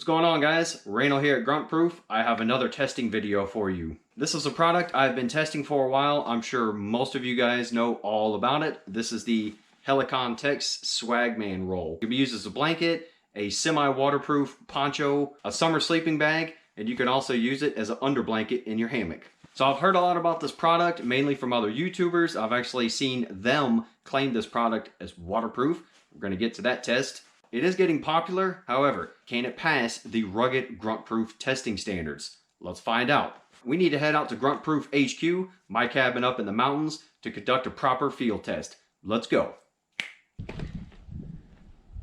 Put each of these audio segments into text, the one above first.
going on, guys? Reyno here at Grunt Proof. I have another testing video for you. This is a product I've been testing for a while. I'm sure most of you guys know all about it. This is the Helikon Tex Swagman roll. It can be used as a blanket, a semi-waterproof poncho, a summer sleeping bag, and you can also use it as an under blanket in your hammock. So I've heard a lot about this product, mainly from other YouTubers. I've actually seen them claim this product as waterproof. We're going to get to that test. It is getting popular, however, can it pass the rugged Grunt Proof testing standards? Let's find out. We need to head out to Grunt Proof HQ, my cabin up in the mountains, to conduct a proper field test. Let's go.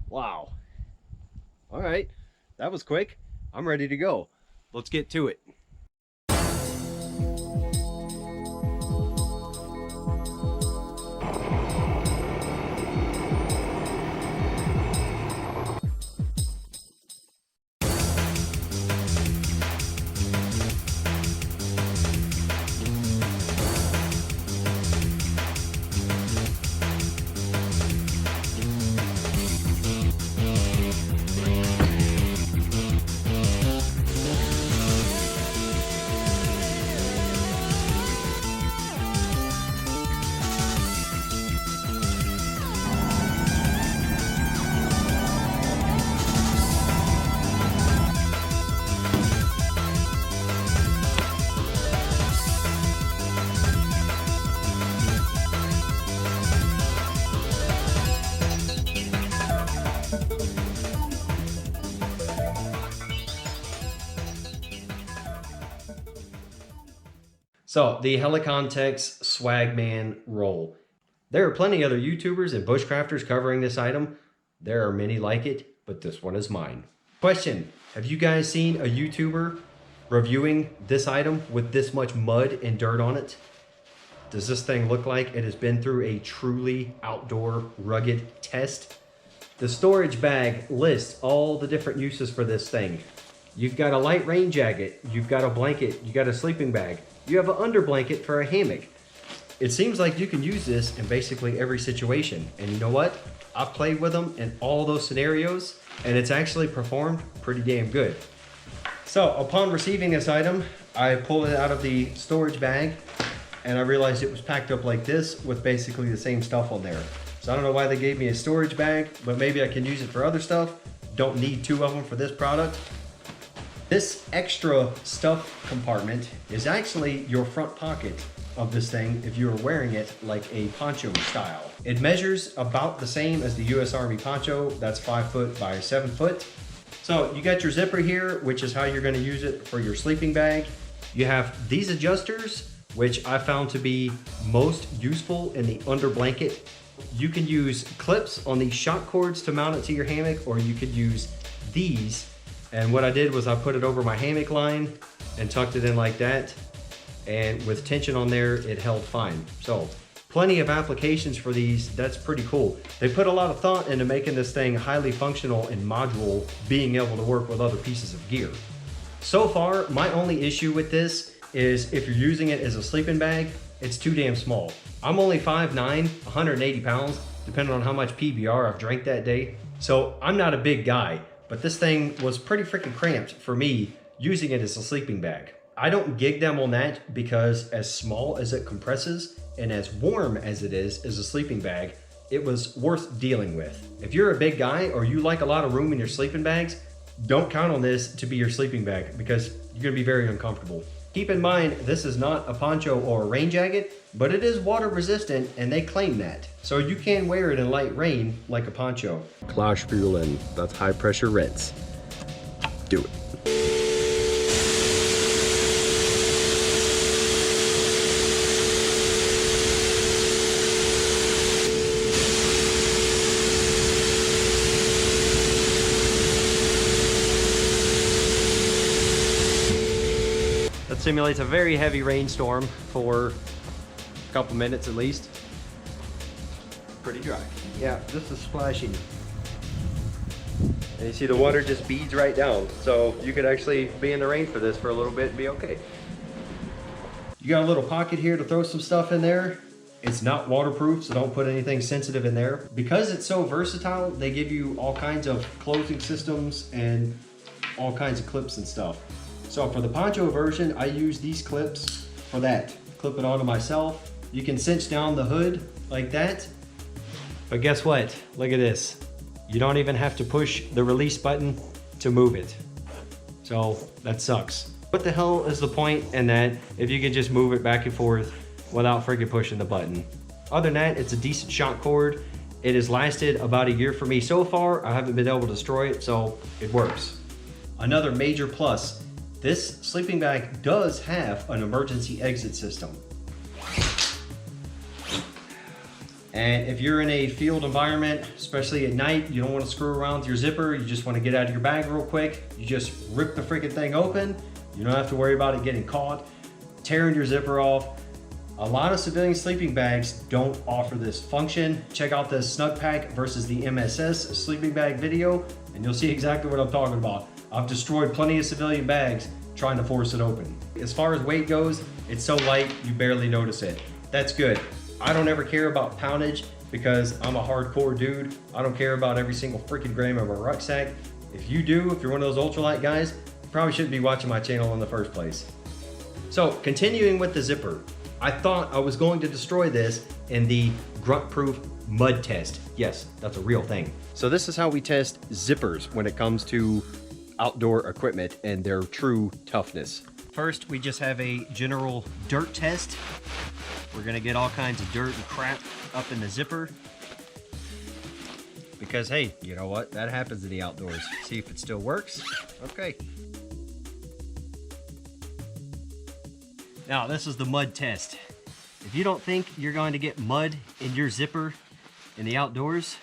Wow. All right, that was quick. I'm ready to go. Let's get to it. So, the Helikon Tex Swagman roll. There are plenty other YouTubers and bushcrafters covering this item. There are many like it, but this one is mine. Question, have you guys seen a YouTuber reviewing this item with this much mud and dirt on it? Does this thing look like it has been through a truly outdoor rugged test? The storage bag lists all the different uses for this thing. You've got a light rain jacket, you've got a blanket, you got a sleeping bag, you have an under blanket for a hammock. It seems like you can use this in basically every situation. And you know what? I've played with them in all those scenarios and it's actually performed pretty damn good. So upon receiving this item, I pulled it out of the storage bag and I realized it was packed up like this with basically the same stuff on there. So I don't know why they gave me a storage bag, but maybe I can use it for other stuff. Don't need two of them for this product. This extra stuff compartment is actually your front pocket of this thing if you are wearing it like a poncho style. It measures about the same as the US Army poncho. That's 5 foot by 7 foot. So you got your zipper here, which is how you're going to use it for your sleeping bag. You have these adjusters, which I found to be most useful in the under blanket. You can use clips on these shock cords to mount it to your hammock, or you could use these. And what I did was I put it over my hammock line and tucked it in like that. And with tension on there, it held fine. So plenty of applications for these. That's pretty cool. They put a lot of thought into making this thing highly functional and modular, being able to work with other pieces of gear. So far, my only issue with this is if you're using it as a sleeping bag, it's too damn small. I'm only 5'9", 180 pounds, depending on how much PBR I've drank that day. So I'm not a big guy. But this thing was pretty freaking cramped for me using it as a sleeping bag. I don't gig them on that because as small as it compresses and as warm as it is as a sleeping bag, it was worth dealing with. If you're a big guy or you like a lot of room in your sleeping bags, don't count on this to be your sleeping bag because you're gonna be very uncomfortable. Keep in mind, this is not a poncho or a rain jacket, but it is water resistant and they claim that. So you can wear it in light rain like a poncho. Klarspülen, that's high pressure rinse. Do it. That simulates a very heavy rainstorm for a couple minutes at least. Pretty dry. Yeah, this is splashing. And you see the water just beads right down. So you could actually be in the rain for this for a little bit and be okay. You got a little pocket here to throw some stuff in there. It's not waterproof, so don't put anything sensitive in there. Because it's so versatile, they give you all kinds of closing systems and all kinds of clips and stuff. So for the Poncho version, I use these clips for that. Clip it onto myself. You can cinch down the hood like that. But guess what? Look at this. You don't even have to push the release button to move it. So that sucks. What the hell is the point in that if you can just move it back and forth without freaking pushing the button? Other than that, it's a decent shock cord. It has lasted about a year for me so far. I haven't been able to destroy it, so it works. Another major plus, this sleeping bag does have an emergency exit system. And if you're in a field environment, especially at night, you don't want to screw around with your zipper, you just want to get out of your bag real quick, you just rip the freaking thing open. You don't have to worry about it getting caught, tearing your zipper off. A lot of civilian sleeping bags don't offer this function. Check out the Snug Pack versus the MSS sleeping bag video, and you'll see exactly what I'm talking about. I've destroyed plenty of civilian bags trying to force it open. As far as weight goes, it's so light, you barely notice it. That's good. I don't ever care about poundage because I'm a hardcore dude. I don't care about every single freaking gram of a rucksack. If you do, if you're one of those ultralight guys, you probably shouldn't be watching my channel in the first place. So continuing with the zipper, I thought I was going to destroy this in the grunt-proof mud test. Yes, that's a real thing. So this is how we test zippers when it comes to outdoor equipment and their true toughness. First, we just have a general dirt test. We're gonna get all kinds of dirt and crap up in the zipper. Because hey, you know what? That happens in the outdoors. See if it still works. Okay. Now, this is the mud test. If you don't think you're going to get mud in your zipper in the outdoors,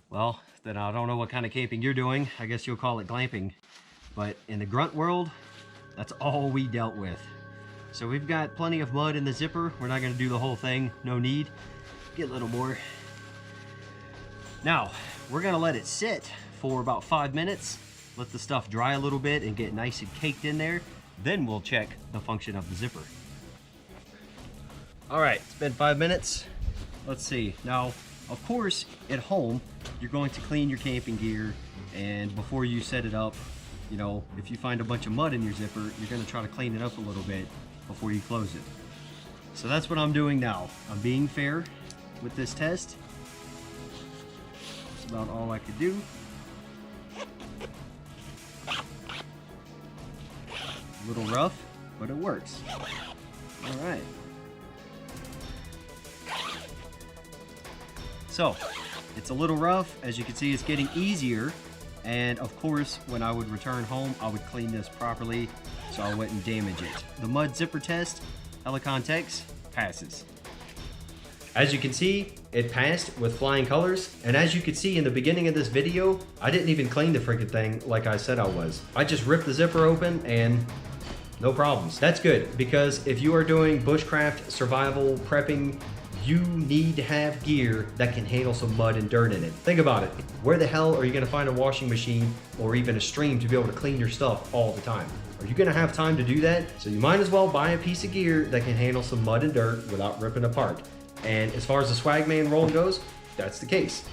well, then I don't know what kind of camping you're doing. I guess you'll call it glamping. But in the grunt world, that's all we dealt with. So we've got plenty of mud in the zipper. We're not gonna do the whole thing, no need. Get a little more. Now, we're gonna let it sit for about 5 minutes. Let the stuff dry a little bit and get nice and caked in there. Then we'll check the function of the zipper. All right, it's been 5 minutes. Let's see. Now, of course, at home, you're going to clean your camping gear, and before you set it up, you know, if you find a bunch of mud in your zipper, you're gonna try to clean it up a little bit before you close it. So that's what I'm doing now. I'm being fair with this test. That's about all I could do. A little rough, but it works. All right. So, it's a little rough. As you can see, it's getting easier. And of course, when I would return home, I would clean this properly so I wouldn't damage it. The mud zipper test, Helikon Tex, passes. As you can see, it passed with flying colors. And as you could see in the beginning of this video, I didn't even clean the freaking thing like I said I was. I just ripped the zipper open and no problems. That's good, because if you are doing bushcraft, survival, prepping, you need to have gear that can handle some mud and dirt in it. Think about it. Where the hell are you gonna find a washing machine or even a stream to be able to clean your stuff all the time? Are you gonna have time to do that? So you might as well buy a piece of gear that can handle some mud and dirt without ripping apart. And as far as the Swagman roll goes, that's the case.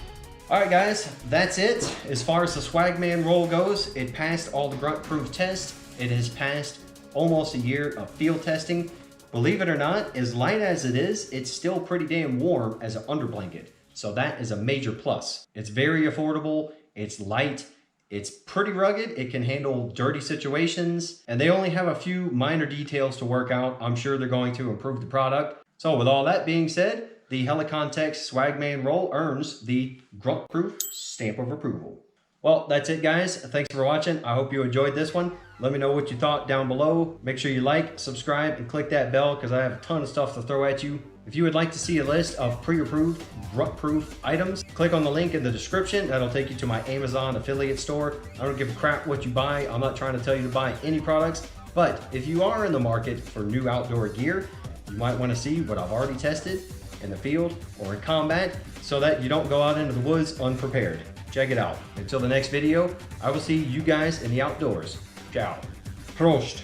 All right, guys, that's it. As far as the Swagman roll goes, it passed all the grunt-proof tests. It has passed almost a year of field testing. Believe it or not, as light as it is, it's still pretty damn warm as an underblanket. So that is a major plus. It's very affordable, it's light, it's pretty rugged, it can handle dirty situations, and they only have a few minor details to work out. I'm sure they're going to improve the product. So with all that being said, the Helikon Tex Swagman roll earns the grunt-proof stamp of approval. Well, that's it, guys. Thanks for watching. I hope you enjoyed this one. Let me know what you thought down below. Make sure you like, subscribe, and click that bell because I have a ton of stuff to throw at you. If you would like to see a list of pre-approved, grunt-proof items, click on the link in the description. That'll take you to my Amazon affiliate store. I don't give a crap what you buy. I'm not trying to tell you to buy any products. But if you are in the market for new outdoor gear, you might want to see what I've already tested in the field or in combat so that you don't go out into the woods unprepared. Check it out. Until the next video, I will see you guys in the outdoors. Ciao. Prost.